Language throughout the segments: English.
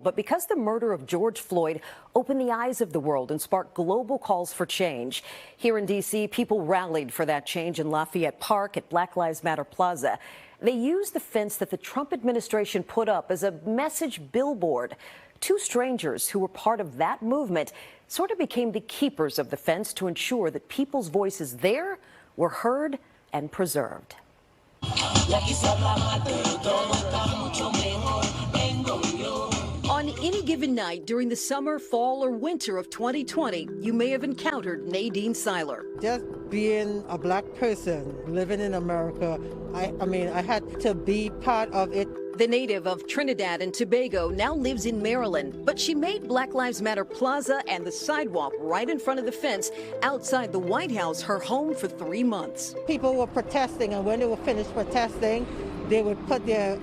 But because the murder of George Floyd opened the eyes of the world and sparked global calls for change, here in D.C., people rallied for that change in Lafayette Park at Black Lives Matter Plaza. They used the fence that the Trump administration put up as a message billboard. Two strangers who were part of that movement sort of became the keepers of the fence to ensure that people's voices there were heard and preserved. On any given night during the summer, fall, or winter of 2020, you may have encountered Nadine Seiler. Just being a black person living in America, I had to be part of it. The native of Trinidad and Tobago now lives in Maryland, but she made Black Lives Matter Plaza and the sidewalk right in front of the fence outside the White House her home for 3 months. People were protesting, and when they were finished protesting, they would put their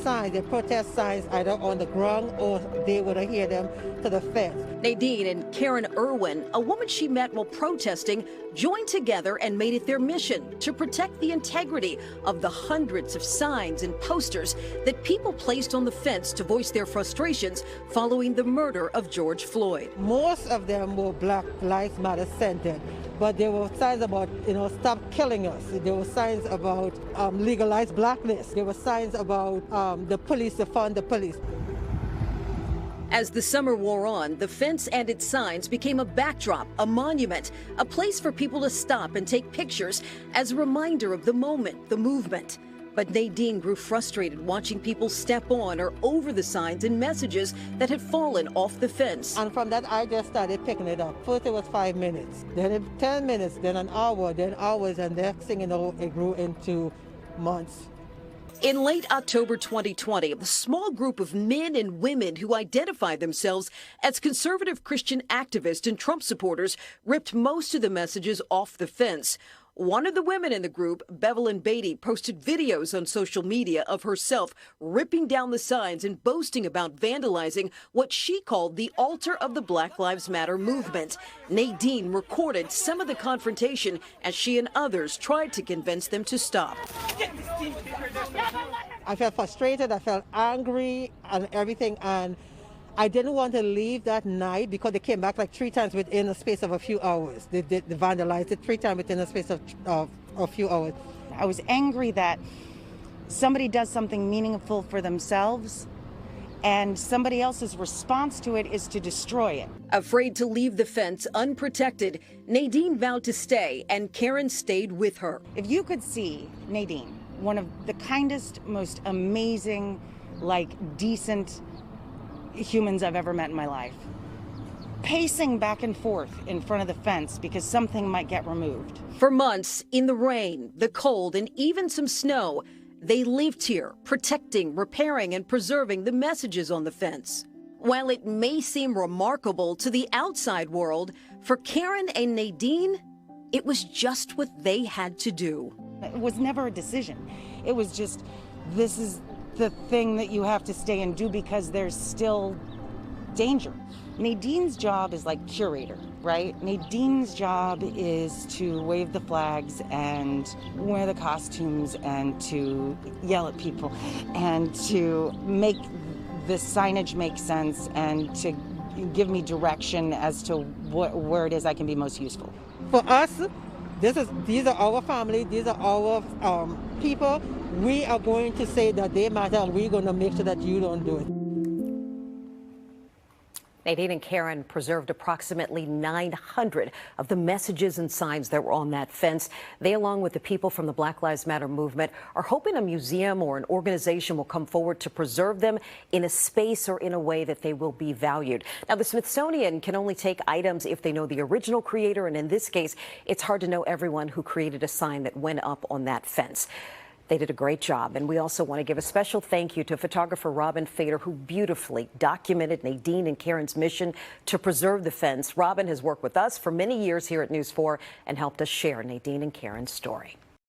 signs, their protest signs, either on the ground or they would adhere them to the fence. Nadine and Karen Irwin, a woman she met while protesting, joined together and made it their mission to protect the integrity of the hundreds of signs and posters that people placed on the fence to voice their frustrations following the murder of George Floyd. Most of them were Black Lives Matter centered, but there were signs about, stop killing us. There were signs about legalize blackness. There were signs about the police, to fund the police. As the summer wore on, the fence and its signs became a backdrop, a monument, a place for people to stop and take pictures as a reminder of the moment, the movement. But Nadine grew frustrated watching people step on or over the signs and messages that had fallen off the fence. And from that, I just started picking it up. First, it was 5 minutes, then 10 minutes, then an hour, then hours, and next thing you know, it grew into months. In late October 2020, a small group of men and women who identified themselves as conservative Christian activists and Trump supporters ripped most of the messages off the fence. One of the women in the group, Bevelyn Beatty, posted videos on social media of herself ripping down the signs and boasting about vandalizing what she called the altar of the Black Lives Matter movement. Nadine recorded some of the confrontation as she and others tried to convince them to stop. I felt frustrated, I felt angry and everything, and I didn't want to leave that night because they came back like 3 times within a space of a few hours. They vandalized it 3 times within a space of a few hours. I was angry that somebody does something meaningful for themselves and somebody else's response to it is to destroy it. Afraid to leave the fence unprotected, Nadine vowed to stay, and Karen stayed with her. If you could see Nadine, one of the kindest, most amazing, decent humans I've ever met in my life, pacing back and forth in front of the fence because something might get removed. For months, in the rain, the cold, and even some snow, they lived here, protecting, repairing, and preserving the messages on the fence. While it may seem remarkable to the outside world, for Karen and Nadine, it was just what they had to do. It was never a decision. It was just, this is the thing that you have to stay and do because there's still danger. Nadine's job is like curator, right? Nadine's job is to wave the flags and wear the costumes and to yell at people and to make the signage make sense and to give me direction as to where it is I can be most useful. For us, these are our family, these are our people. We are going to say that they matter, and we're going to make sure that you don't do it. Nadine and Karen preserved approximately 900 of the messages and signs that were on that fence. They, along with the people from the Black Lives Matter movement, are hoping a museum or an organization will come forward to preserve them in a space or in a way that they will be valued. Now, the Smithsonian can only take items if they know the original creator, and in this case, it's hard to know everyone who created a sign that went up on that fence. They did a great job, and we also want to give a special thank you to photographer Robin Fader, who beautifully documented Nadine and Karen's mission to preserve the fence. Robin has worked with us for many years here at News 4 and helped us share Nadine and Karen's story.